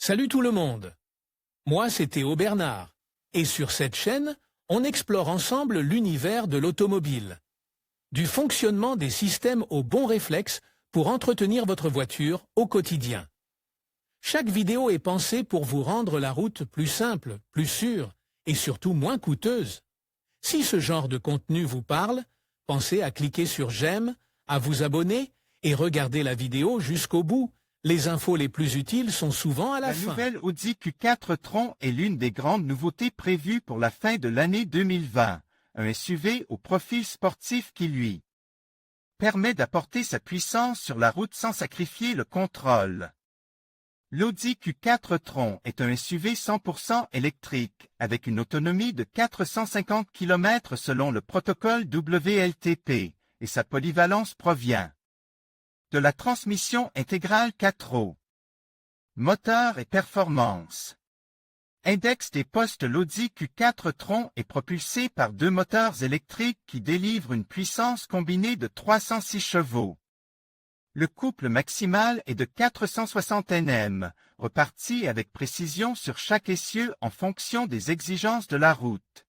Salut tout le monde. Moi, c'est Théo Bernard. Et sur cette chaîne, on explore ensemble l'univers de l'automobile. Du fonctionnement des systèmes aux bons réflexes pour entretenir votre voiture au quotidien. Chaque vidéo est pensée pour vous rendre la route plus simple, plus sûre et surtout moins coûteuse. Si ce genre de contenu vous parle, pensez à cliquer sur j'aime, à vous abonner et regarder la vidéo jusqu'au bout. Les infos les plus utiles sont souvent à la fin. La nouvelle Audi Q4 e-tron est l'une des grandes nouveautés prévues pour la fin de l'année 2020. Un SUV au profil sportif qui, lui, permet d'apporter sa puissance sur la route sans sacrifier le contrôle. L'Audi Q4 e-tron est un SUV 100% électrique, avec une autonomie de 450 km selon le protocole WLTP, et sa polyvalence provient de la transmission intégrale 4 roues. Moteur et performance. Index des postes. L'Audi Q4 e-tron est propulsé par deux moteurs électriques qui délivrent une puissance combinée de 306 chevaux. Le couple maximal est de 460 Nm, reparti avec précision sur chaque essieu en fonction des exigences de la route.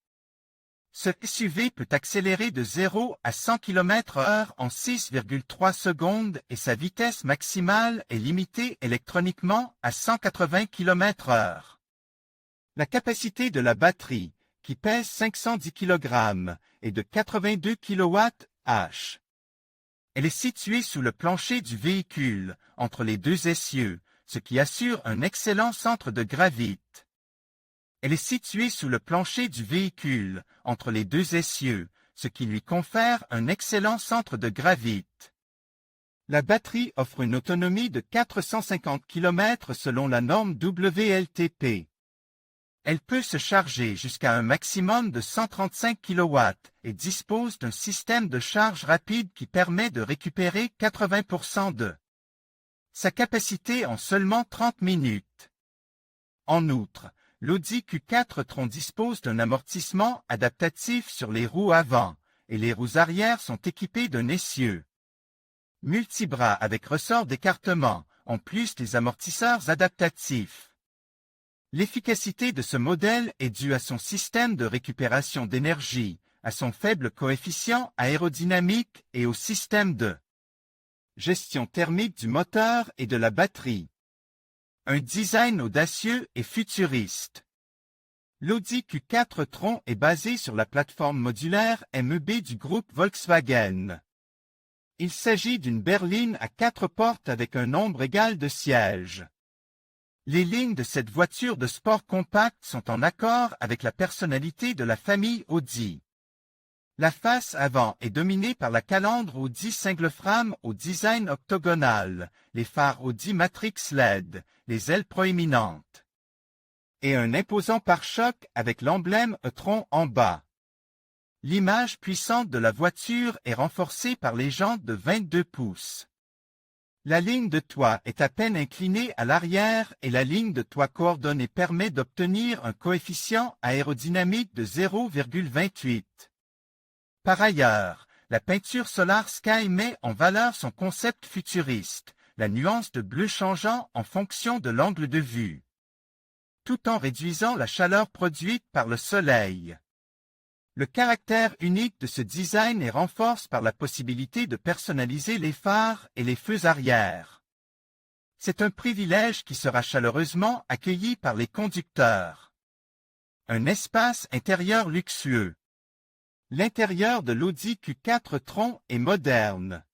Ce SUV peut accélérer de 0 à 100 km/h en 6,3 secondes et sa vitesse maximale est limitée électroniquement à 180 km/h. La capacité de la batterie, qui pèse 510 kg, est de 82 kWh. Elle est située sous le plancher du véhicule, entre les deux essieux, ce qui assure un excellent centre de gravité. Elle est située sous le plancher du véhicule, entre les deux essieux, ce qui lui confère un excellent centre de gravité. La batterie offre une autonomie de 450 km selon la norme WLTP. Elle peut se charger jusqu'à un maximum de 135 kW et dispose d'un système de charge rapide qui permet de récupérer 80% de sa capacité en seulement 30 minutes. En outre, l'Audi Q4 e-tron dispose d'un amortissement adaptatif sur les roues avant, et les roues arrière sont équipées d'un essieu multibras avec ressort d'écartement, en plus des amortisseurs adaptatifs. L'efficacité de ce modèle est due à son système de récupération d'énergie, à son faible coefficient aérodynamique et au système de gestion thermique du moteur et de la batterie. Un design audacieux et futuriste. L'Audi Q4 e-tron est basé sur la plateforme modulaire MEB du groupe Volkswagen. Il s'agit d'une berline à 4 portes avec un nombre égal de sièges. Les lignes de cette voiture de sport compacte sont en accord avec la personnalité de la famille Audi. La face avant est dominée par la calandre Audi single-frame au design octogonal, les phares Audi Matrix LED, les ailes proéminentes, et un imposant pare-choc avec l'emblème e-tron en bas. L'image puissante de la voiture est renforcée par les jantes de 22 pouces. La ligne de toit est à peine inclinée à l'arrière et la ligne de toit coordonnée permet d'obtenir un coefficient aérodynamique de 0,28. Par ailleurs, la peinture Solar Sky met en valeur son concept futuriste, la nuance de bleu changeant en fonction de l'angle de vue, tout en réduisant la chaleur produite par le soleil. Le caractère unique de ce design est renforcé par la possibilité de personnaliser les phares et les feux arrière. C'est un privilège qui sera chaleureusement accueilli par les conducteurs. Un espace intérieur luxueux. L'intérieur de l'Audi Q4 e-tron est moderne.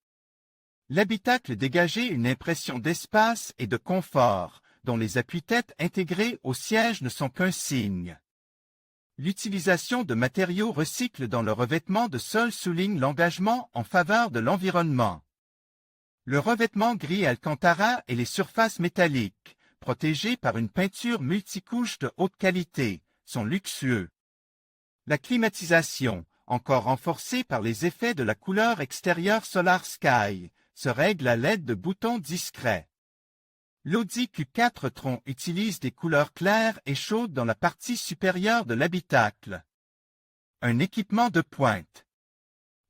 L'habitacle dégageait une impression d'espace et de confort, dont les appuis-têtes intégrés au siège ne sont qu'un signe. L'utilisation de matériaux recyclés dans le revêtement de sol souligne l'engagement en faveur de l'environnement. Le revêtement gris Alcantara et les surfaces métalliques, protégées par une peinture multicouche de haute qualité, sont luxueux. La climatisation, encore renforcée par les effets de la couleur extérieure Solar Sky, se règle à l'aide de boutons discrets. L'Audi Q4 e-tron utilise des couleurs claires et chaudes dans la partie supérieure de l'habitacle. Un équipement de pointe.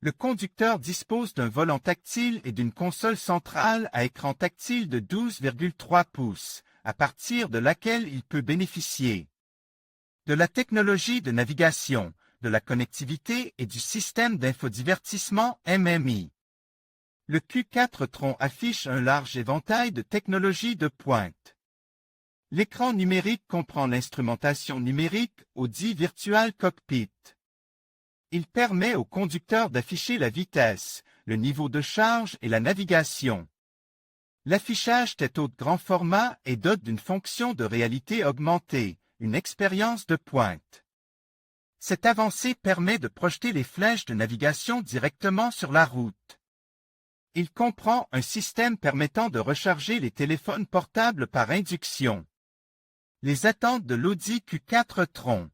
Le conducteur dispose d'un volant tactile et d'une console centrale à écran tactile de 12,3 pouces, à partir de laquelle il peut bénéficier de la technologie de navigation, de la connectivité et du système d'infodivertissement MMI. Le Q4 Tron affiche un large éventail de technologies de pointe. L'écran numérique comprend l'instrumentation numérique Audi Virtual Cockpit. Il permet au conducteur d'afficher la vitesse, le niveau de charge et la navigation. L'affichage tête haute grand format est doté d'une fonction de réalité augmentée, une expérience de pointe. Cette avancée permet de projeter les flèches de navigation directement sur la route. Il comprend un système permettant de recharger les téléphones portables par induction. Les attentes de l'Audi Q4 Tron.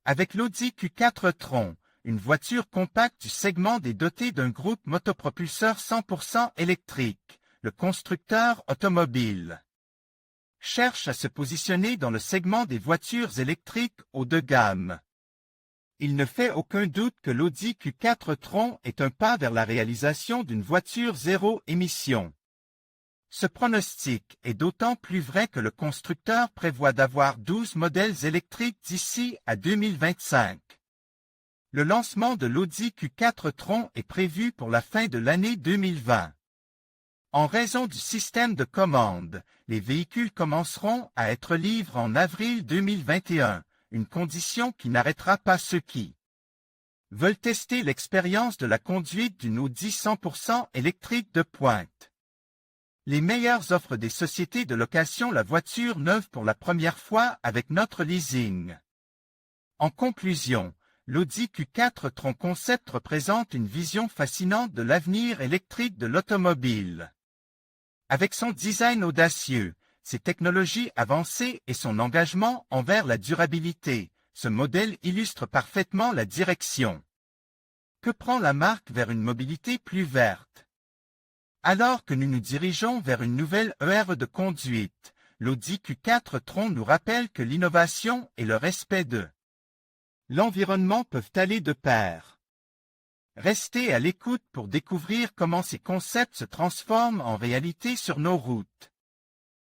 Avec l'Audi Q4 Tron, une voiture compacte du segment des dotés d'un groupe motopropulseur 100% électrique, le constructeur automobile cherche à se positionner dans le segment des voitures électriques haut de gamme. Il ne fait aucun doute que l'Audi Q4 Tron est un pas vers la réalisation d'une voiture zéro émission. Ce pronostic est d'autant plus vrai que le constructeur prévoit d'avoir 12 modèles électriques d'ici à 2025. Le lancement de l'Audi Q4 Tron est prévu pour la fin de l'année 2020. En raison du système de commande, les véhicules commenceront à être livrés en avril 2021, une condition qui n'arrêtera pas ceux qui veulent tester l'expérience de la conduite d'une Audi 100% électrique de pointe. Les meilleures offres des sociétés de location la voiture neuve pour la première fois avec notre leasing. En conclusion, l'Audi Q4 Tron Concept représente une vision fascinante de l'avenir électrique de l'automobile. Avec son design audacieux, ses technologies avancées et son engagement envers la durabilité, ce modèle illustre parfaitement la direction que prend la marque vers une mobilité plus verte. Alors que nous nous dirigeons vers une nouvelle ère de conduite, l'Audi Q4 Tron nous rappelle que l'innovation et le respect de l'environnement peuvent aller de pair. Restez à l'écoute pour découvrir comment ces concepts se transforment en réalité sur nos routes.